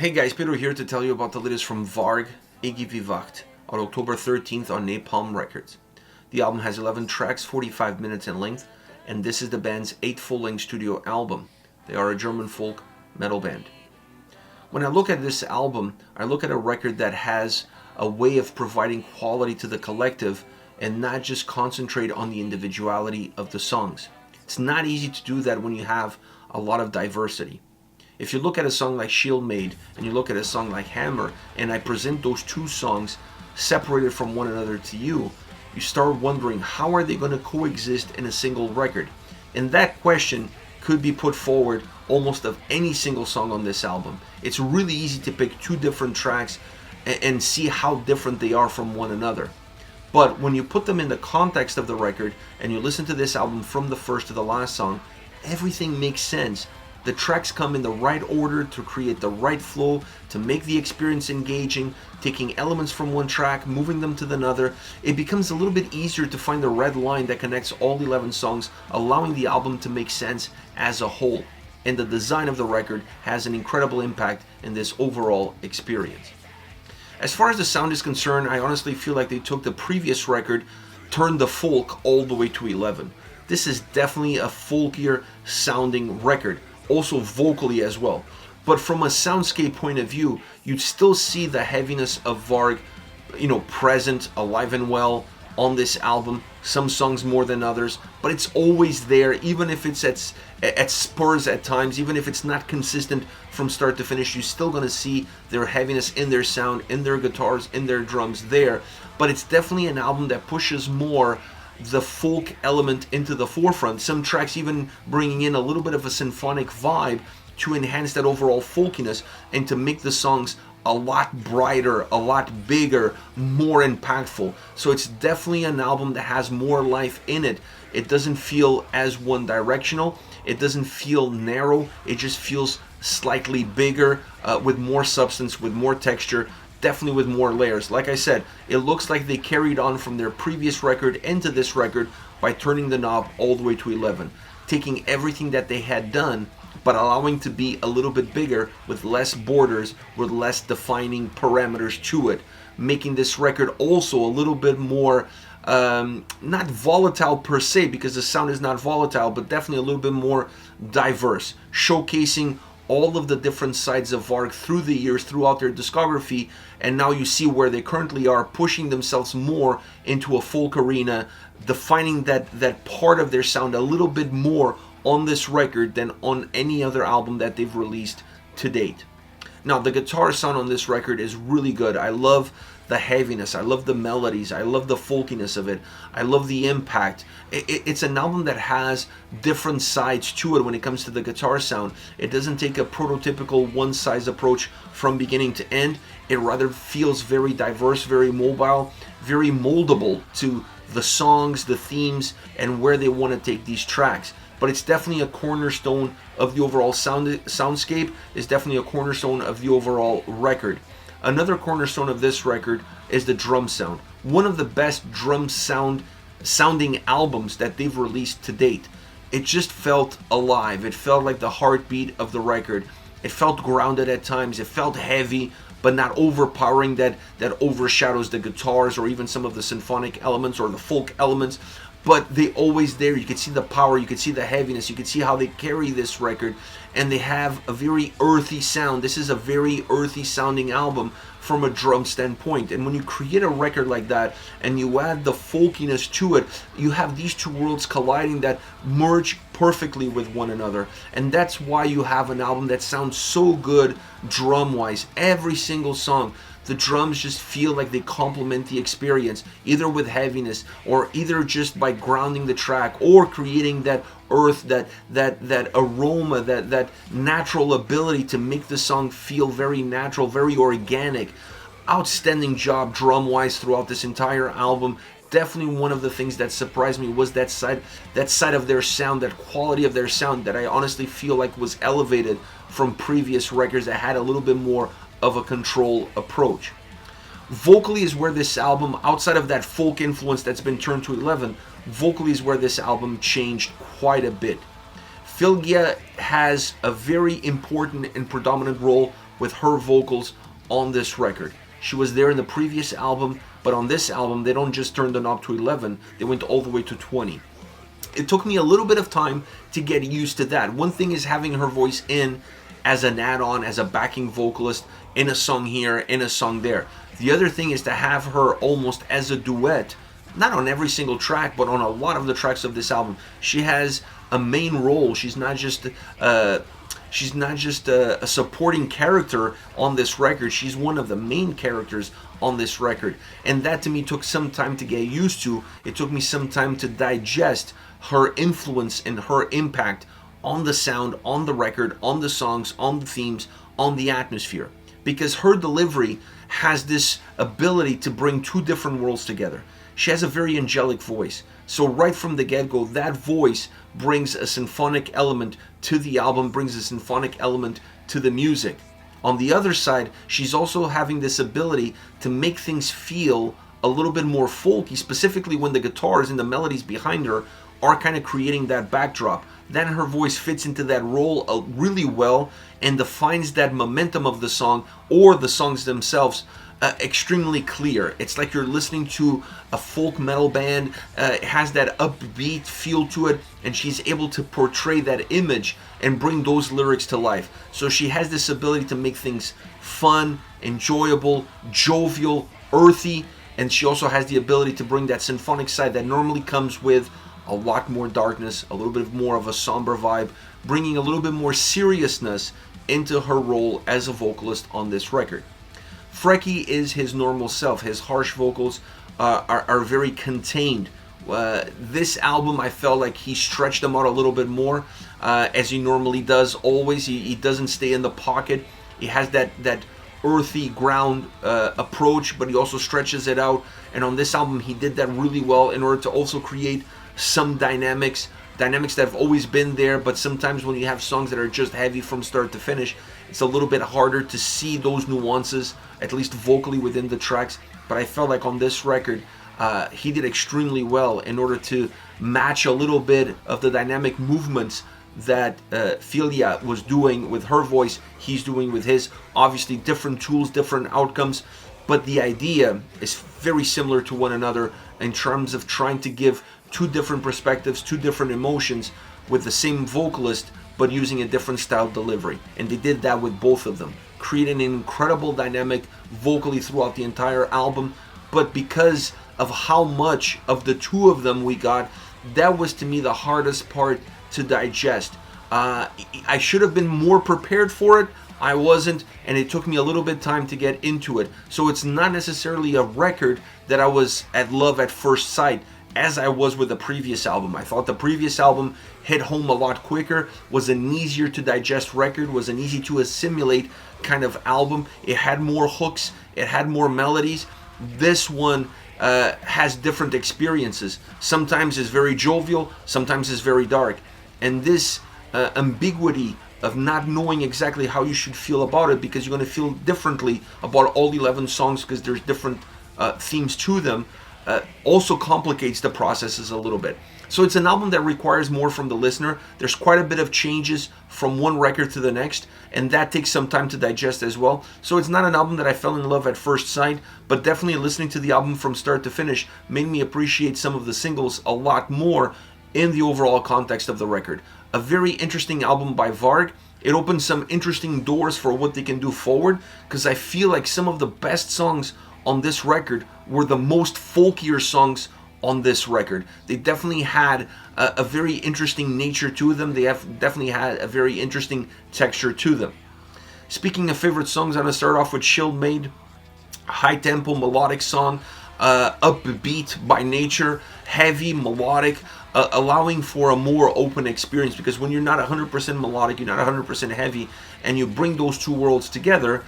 Hey guys, Peter here to tell you about the latest from Varg, Ewige Wacht, on October 13th on Napalm Records. The album has 11 tracks, 45 minutes in length, and this is the band's 8th full-length studio album. They are a German folk metal band. When I look at this album, I look at a record that has a way of providing quality to the collective and not just concentrate on the individuality of the songs. It's not easy to do that when you have a lot of diversity. If you look at a song like Schildmaid and you look at a song like Hammer, and I present those two songs separated from one another to you, you start wondering how are they going to coexist in a single record? And that question could be put forward almost of any single song on this album. It's really easy to pick two different tracks and see how different they are from one another. But when you put them in the context of the record and you listen to this album from the first to the last song, everything makes sense. The tracks come in the right order to create the right flow, to make the experience engaging, taking elements from one track, moving them to another. It becomes a little bit easier to find the red line that connects all 11 songs, allowing the album to make sense as a whole. And the design of the record has an incredible impact in this overall experience. As far as the sound is concerned, I honestly feel like they took the previous record, turned the folk all the way to 11. This is definitely a folkier sounding record. Also vocally as well, but from a soundscape point of view, you'd still see the heaviness of Varg, present, alive and well on this album. Some songs more than others, but it's always there, even if it's at spurs at times, even if it's not consistent from start to finish. You're still gonna see their heaviness in their sound, in their guitars, in their drums there. But it's definitely an album that pushes more the folk element into the forefront. Some tracks even bringing in a little bit of a symphonic vibe to enhance that overall folkiness and to make the songs a lot brighter, a lot bigger, more impactful. So it's definitely an album that has more life in it. It doesn't feel as one-directional. It doesn't feel narrow. It just feels slightly bigger, with more substance, with more texture, definitely with more layers. Like I said, it looks like they carried on from their previous record into this record by turning the knob all the way to 11, taking everything that they had done but allowing to be a little bit bigger with less borders, with less defining parameters to it, making this record also a little bit more not volatile per se, because the sound is not volatile, but definitely a little bit more diverse, showcasing all of the different sides of Varg through the years, throughout their discography, and now you see where they currently are, pushing themselves more into a folk arena, defining that part of their sound a little bit more on this record than on any other album that they've released to date. Now, the guitar sound on this record is really good. I love the heaviness, I love the melodies, I love the folkiness of it, I love the impact. It's an album that has different sides to it when it comes to the guitar sound. It doesn't take a prototypical one-size approach from beginning to end. It rather feels very diverse, very mobile, very moldable to the songs, the themes, and where they want to take these tracks. But it's definitely a cornerstone of the overall soundscape. It's definitely a cornerstone of the overall record. Another cornerstone of this record is the drum sound. One of the best drum sounding albums that they've released to date. It just felt alive. It felt like the heartbeat of the record. It felt grounded at times. It felt heavy, but not overpowering that overshadows the guitars or even some of the symphonic elements or the folk elements. But they always there. You can see the power, you can see the heaviness, you can see how they carry this record, and they have a very earthy sound. This is a very earthy sounding album from a drum standpoint. And when you create a record like that and you add the folkiness to it, you have these two worlds colliding that merge perfectly with one another. And that's why you have an album that sounds so good drum-wise. Every single song, the drums just feel like they complement the experience, either with heaviness or either just by grounding the track or creating that earth, that aroma, that natural ability to make the song feel very natural, very organic. Outstanding job drum-wise throughout this entire album. Definitely one of the things that surprised me was that side of their sound, that quality of their sound that I honestly feel like was elevated from previous records that had a little bit more of a control approach. Vocally is where this album, outside of that folk influence that's been turned to 11, vocally is where this album changed quite a bit. Fylgja has a very important and predominant role with her vocals on this record. She was there in the previous album, but on this album they don't just turn the knob to 11, they went all the way to 20. It took me a little bit of time to get used to that. One thing is having her voice in as an add-on, as a backing vocalist in a song here, in a song there. The other thing is to have her almost as a duet, not on every single track, but on a lot of the tracks of this album. She has a main role. She's not just a supporting character on this record. She's one of the main characters on this record, and that to me took some time to get used to. It took me some time to digest her influence and her impact on the sound, on the record, on the songs, on the themes, on the atmosphere, because her delivery has this ability to bring two different worlds together. She has a very angelic voice, so right from the get-go, that voice brings a symphonic element to the album, brings a symphonic element to the music. On the other side, she's also having this ability to make things feel a little bit more folky, specifically when the guitars and the melodies behind her are kind of creating that backdrop. Then her voice fits into that role really well and defines that momentum of the song, or the songs themselves, extremely clear. It's like you're listening to a folk metal band. It has that upbeat feel to it, and she's able to portray that image and bring those lyrics to life. So she has this ability to make things fun, enjoyable, jovial, earthy, and she also has the ability to bring that symphonic side that normally comes with a lot more darkness, a little bit more of a somber vibe, bringing a little bit more seriousness into her role as a vocalist on this record. Frecky is his normal self. His harsh vocals are very contained. This album, I felt like he stretched them out a little bit more, as he normally does always. He doesn't stay in the pocket. He has that earthy ground approach, but he also stretches it out. And on this album, he did that really well in order to also create some dynamics that have always been there, but sometimes when you have songs that are just heavy from start to finish, it's a little bit harder to see those nuances, at least vocally within the tracks. But I felt like on this record, he did extremely well in order to match a little bit of the dynamic movements that Fylgja was doing with her voice, he's doing with his. Obviously different tools, different outcomes, but the idea is very similar to one another in terms of trying to give two different perspectives, two different emotions with the same vocalist, but using a different style delivery. And they did that with both of them, creating an incredible dynamic vocally throughout the entire album. But because of how much of the two of them we got, that was to me the hardest part to digest. I should have been more prepared for it. I wasn't, and it took me a little bit time to get into it. So it's not necessarily a record that I was at love at first sight, as I was with the previous album. I thought the previous album hit home a lot quicker, was an easier to digest record, was an easy to assimilate kind of album. It had more hooks, it had more melodies. This one has different experiences. Sometimes it's very jovial, sometimes it's very dark. And this ambiguity of not knowing exactly how you should feel about it, because you're going to feel differently about all 11 songs because there's different themes to them, also complicates the processes a little bit. So it's an album that requires more from the listener. There's quite a bit of changes from one record to the next, and that takes some time to digest as well. So it's not an album that I fell in love at first sight, but definitely listening to the album from start to finish made me appreciate some of the singles a lot more in the overall context of the record. A very interesting album by Varg. It opens some interesting doors for what they can do forward, because I feel like some of the best songs on this record were the most folkier songs on this record. They definitely had a very interesting nature to them. They have definitely had a very interesting texture to them. Speaking of favorite songs, I'm going to start off with Schildmaid. High tempo melodic song, upbeat by nature, heavy melodic, allowing for a more open experience, because when you're not 100% melodic, you're not 100% heavy, and you bring those two worlds together,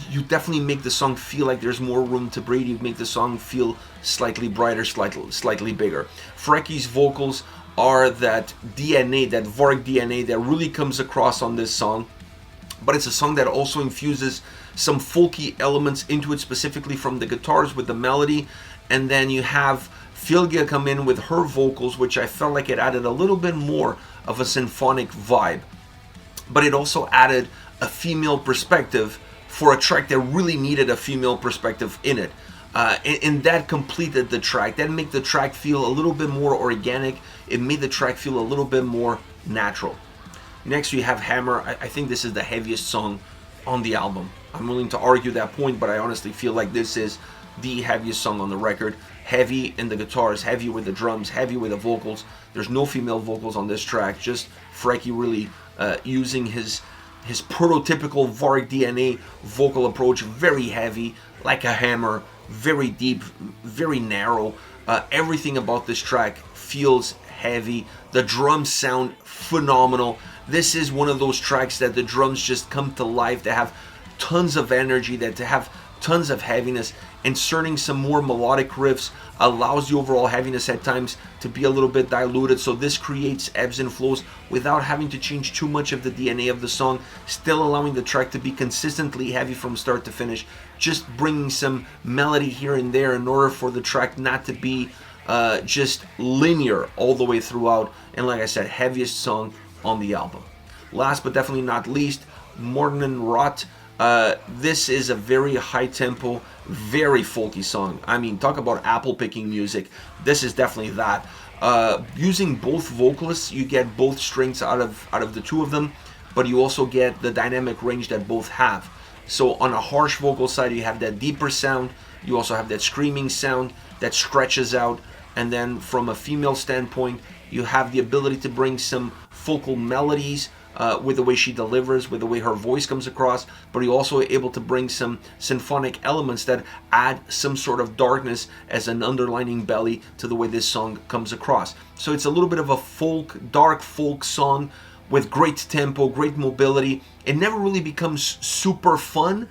you definitely make the song feel like there's more room to breathe. You make the song feel slightly brighter, slightly bigger. Frecky's vocals are that DNA, that Varg DNA that really comes across on this song, but it's a song that also infuses some folky elements into it, specifically from the guitars with the melody, and then you have Fylgja come in with her vocals, which I felt like it added a little bit more of a symphonic vibe. But it also added a female perspective for a track that really needed a female perspective in it. And that completed the track. That made the track feel a little bit more organic. It made the track feel a little bit more natural. Next we have Hammer. I think this is the heaviest song on the album. I'm willing to argue that point, but I honestly feel like this is the heaviest song on the record. Heavy in the guitars, heavy with the drums, heavy with the vocals. There's no female vocals on this track, just Frankie really using his prototypical Varg DNA vocal approach, very heavy, like a hammer, very deep, very narrow. Everything about this track feels heavy. The drums sound phenomenal. This is one of those tracks that the drums just come to life, that have tons of energy, that have tons of heaviness. Inserting some more melodic riffs allows the overall heaviness at times to be a little bit diluted, so this creates ebbs and flows without having to change too much of the DNA of the song, still allowing the track to be consistently heavy from start to finish, just bringing some melody here and there in order for the track not to be just linear all the way throughout. And like I said, heaviest song on the album. Last but definitely not least, Morgenrot. This is a very high tempo, very folky song. I mean, talk about apple picking music. This is definitely that. Using both vocalists, you get both strengths out of the two of them, but you also get the dynamic range that both have. So on a harsh vocal side, you have that deeper sound. You also have that screaming sound that stretches out. And then from a female standpoint, you have the ability to bring some vocal melodies with the way she delivers, with the way her voice comes across, but you're also able to bring some symphonic elements that add some sort of darkness as an underlining belly to the way this song comes across. So it's a little bit of a folk, dark folk song with great tempo, great mobility. It never really becomes super fun,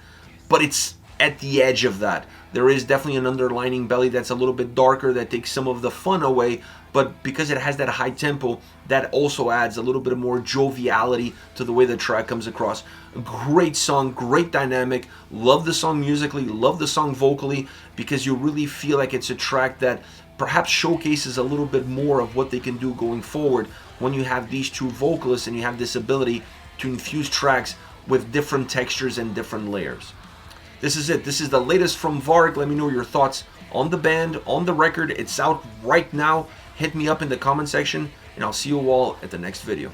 but it's at the edge of that. There is definitely an underlining belly that's a little bit darker, that takes some of the fun away, but because it has that high tempo, that also adds a little bit more joviality to the way the track comes across. Great song, great dynamic. Love the song musically, love the song vocally, because you really feel like it's a track that perhaps showcases a little bit more of what they can do going forward when you have these two vocalists and you have this ability to infuse tracks with different textures and different layers. This is it. This is the latest from Varg. Let me know your thoughts on the band, on the record. It's out right now. Hit me up in the comment section, and I'll see you all at the next video.